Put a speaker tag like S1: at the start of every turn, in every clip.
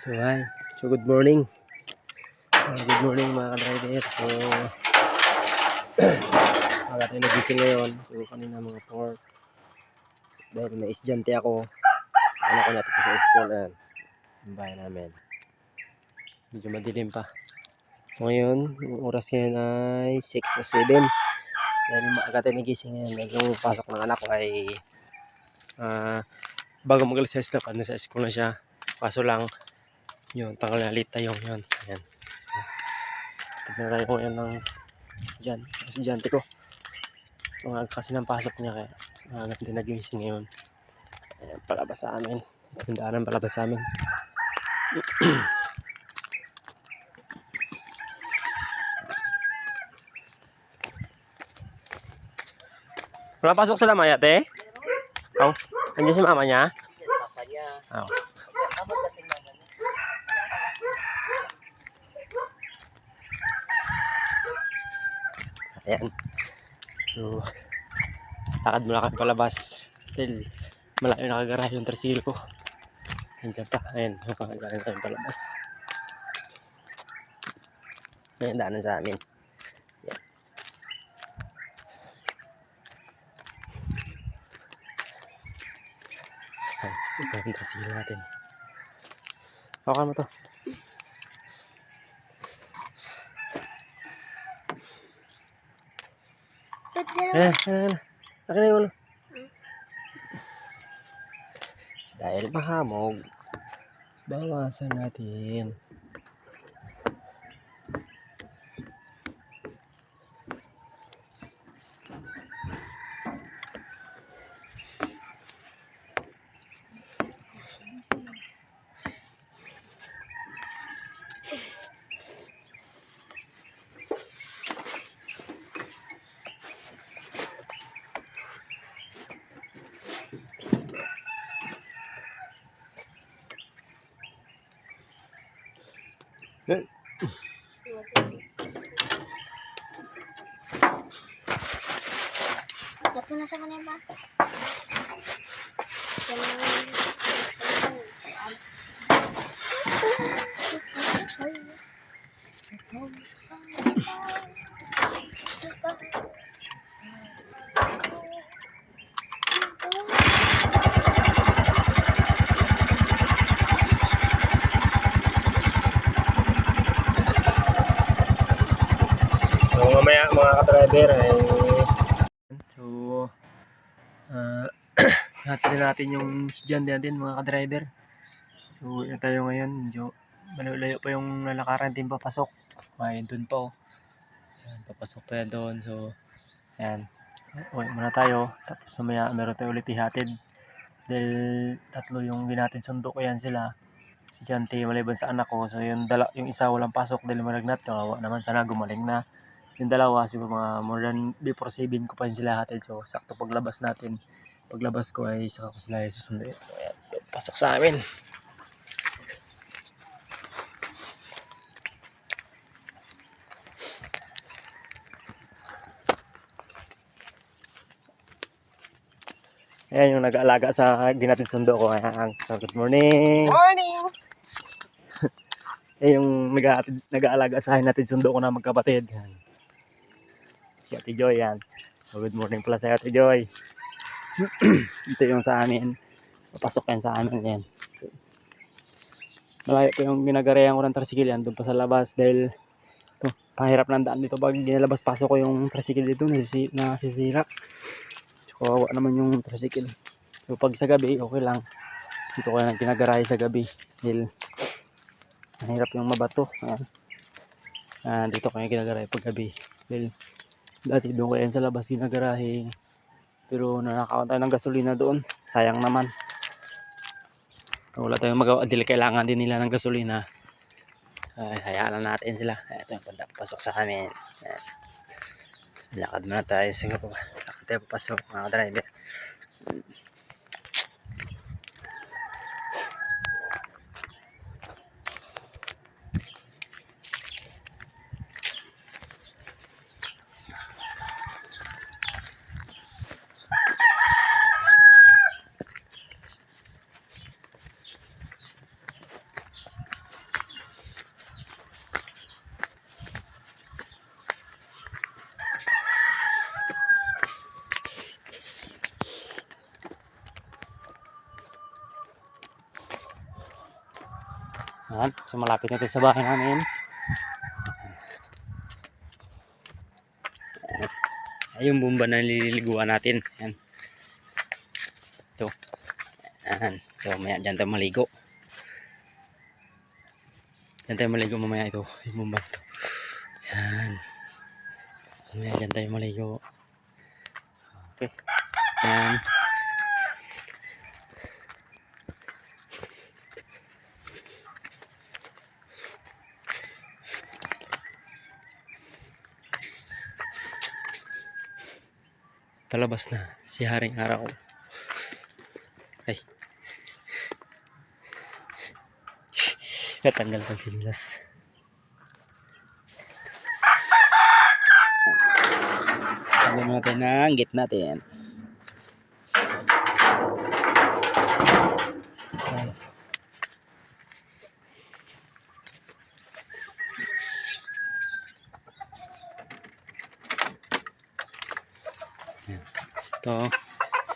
S1: So hi, so good morning. Good morning mga ka-driver. So mga tayo nagising ngayon. So kanina mga 4. Dahil may estudyante ako. Ano ko natin sa school yan. Ang bahay namin. Medyo madilim pa. So ngayon, yung oras ngayon ay 6 o 7. Dahil maaga tayo nagising ngayon. Dahil yung pasok ng anak ko ay bago mag-alas 6 dapat nasa school na siya. Kaso lang, yun, tanggal na late tayo yun. Ayan. Tignan tayo ngayon ng estudyante ko. Mga kasi ng pasok niya kaya maaga din nagising ngayon. Ayan, palabas sa amin. Tindahan palabas sa amin. Wala pasok sila maya, te? Oh, andiyan si mama niya? Oh. Ayan. So, lakad muna kami palabas. Dahil malayo nakagarahe yung tersil ko. Andiyan pa. Ayan, nakagaling kami palabas. Ayan, daanan sa amin. Ayan. Ay, super yung tersil natin. Okay mo to. Ayan. Akin na yun. Dahil mahamog, bawasan natin.
S2: Dapat na sa kanila ba?
S1: So mamaya mga ka-driver ay natin natin yung estudyante natin mga ka-driver. So uwi na tayo ngayon. Medyo malayo pa yung lalakaran din papasok. Ay doon pa oh. Ayan, papasok pa yan doon. So ayan. Uwi muna tayo. Tapos mamaya meron tayo ulit ihatid. Dahil tatlo yung natin sundo ko yan sila. Estudyante maliban sa anak ko. So yung isa walang pasok dahil malagnat. Kawawa naman sana gumaling na. Yung dalawa siguro mga more than before 7 ko pa yun sila hatid. So sakto paglabas natin. Paglabas ko ay saka ko sila susunduin. So ayan, pasok sa amin. Ayan yung nag-aalaga sa di natin sundo ko. Ayan. So, good morning!
S2: Morning!
S1: Ayan yung nag-aalaga sa akin natin sundo ko na magkapatid. Ayan. Si Ate Joy yan. So, good morning pala sa Ate Joy. Ito yung sa amin. Papasok yan sa amin. Yan. So, malayo po yung ginagarehan ko ng tricycle yan. Doon pa sa labas dahil pahirap ng daan dito. Pag ginalabas pasok ko yung tricycle dito nasisira. Kawawa naman yung tricycle. So pag sa gabi okay lang. Dito ko lang ginagarahe sa gabi. Dahil mahirap yung mabato. Ayan. Dito ko yung ginagarahe pag gabi. Dahil dati doon ko yan sa labas ginagarahe. Pero nanakawan tayo ng gasolina doon. Sayang naman. Wala tayong magawa. Dahil kailangan din nila ng gasolina. Hayaan na natin sila. Ito yung pasok sa amin. Ayan. Lakad muna tayo. Sige po. Lakad tayo papasok mga driver. Yan. So malapit na ito sa bahay namin. Ay, yung bomba na nililiguan natin. Yan. Ito. Yan. So maya dyan tayo maligo. Dyan tayo maligo mamaya ito. Yung bomba ito. Yan. Mamaya dyan tayo maligo. Okay. Yan. Palabas na si Haring Araw. Ay. Natanggal pang sinilas. Tanggal natin ang git natin. Ito.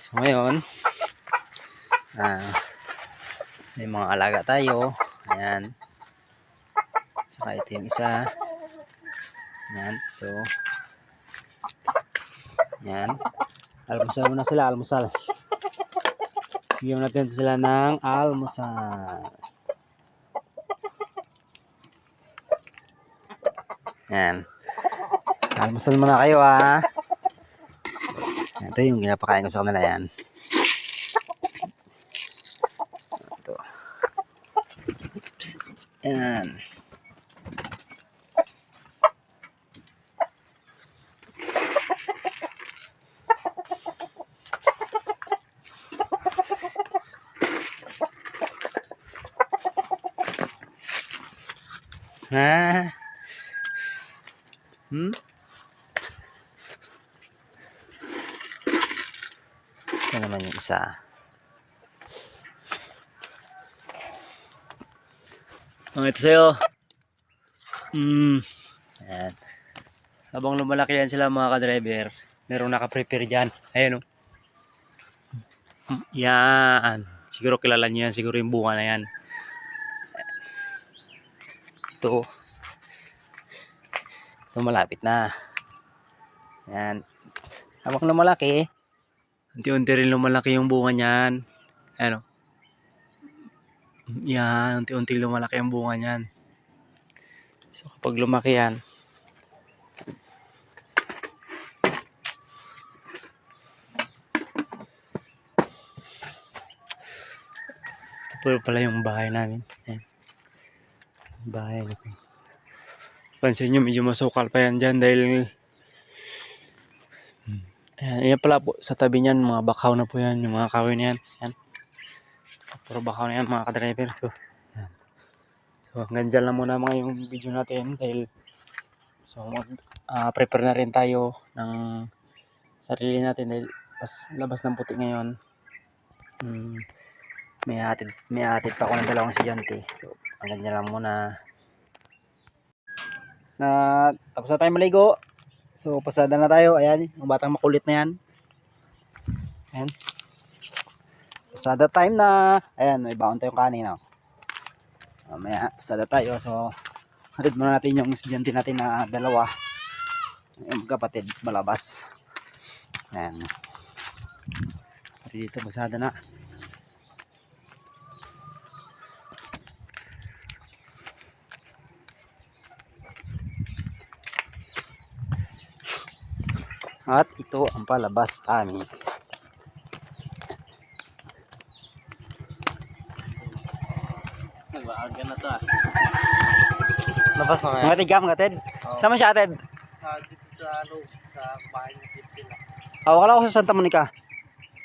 S1: So ngayon, may mga alaga tayo. Ayan. Tsaka ito yung isa. Ayan. So, ayan. Almusal muna sila, almusal. Bigyan natin sila ng almusal. Ayan. Almusal muna kayo ha. Ito yung ginapakain ko sa kanila yan. Ito. Ayan. Ha? Ito naman yung isa. Ito sa'yo. Ayan. Habang lumalaki yan sila mga ka-driver, merong naka-prepare dyan. Ayan o. Yan. Siguro kilala nyo yan. Siguro yung bunga na yan. Ito. Ito malapit na. Ayan. Habang lumalaki, unti-unti rin lumalaki yung bunga niyan. Ayan o. Yan. Unti-unti lumalaki yung bunga niyan. So kapag lumaki yan, ito pala yung bahay namin. Ayan. Bahay namin. Pansin nyo, medyo masukal pa yan dyan dahil ayan pala po, sa tabi niyan, mga bakaw na po yan, yung mga kawin na yan. Ayan. Puro bakaw na yan mga ka-driver. So, ayan. So hanggang dyan lang muna mga yung video natin dahil prepare na rin tayo ng sarili natin dahil labas ng puti ngayon. May hatid pa ako ng dalawang estudyante. So hanggang dyan lang muna. Tapos na tayo maligo. So pasada na tayo. Ayan, yung batang makulit na yan. Ayan. Pasada time na. Ayan, may baon tayong kanin. Mamaya, pasada tayo. So hatid muna natin yung estudyante natin na dalawa. Yung kapatid malabas. Ayan. Dito pasada na. At ito ang palabas amin.
S3: Nagwaaga na to
S1: Labas na nga. Mga ted. Saan man siya, ted?
S3: Dito sa loob, sa bahay ng Christina.
S1: Wala ako sa Santa Monica.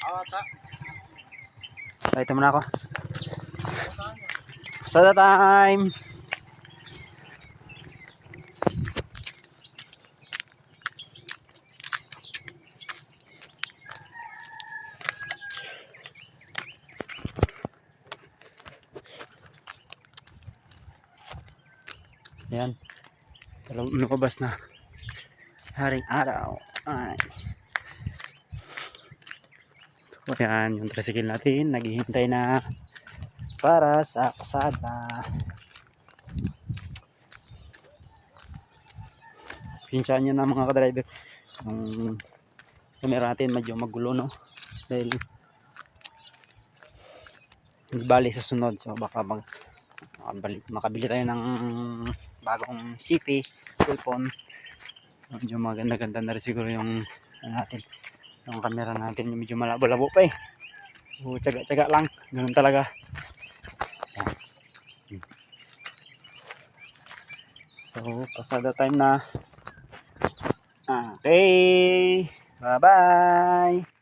S3: Ta.
S1: Ito muna ako. Sada time. Ayan. Lumabas na. Haring Araw. Ay. So, ayan yung tricycle natin. Naghihintay na para sa pasada.
S4: Pinsyan nyo na mga ka-driver. Yung camera natin medyo magulo, no? Dahil hindi bali sa sunod. So baka makabili tayo ng bagong CP, cellphone. Medyo maganda-ganda na rin siguro yung natin. Yung camera natin medyo malabo-labo pa eh. So tsaga-tsaga lang. Ganun talaga. So pasada time na. Okay. Bye-bye.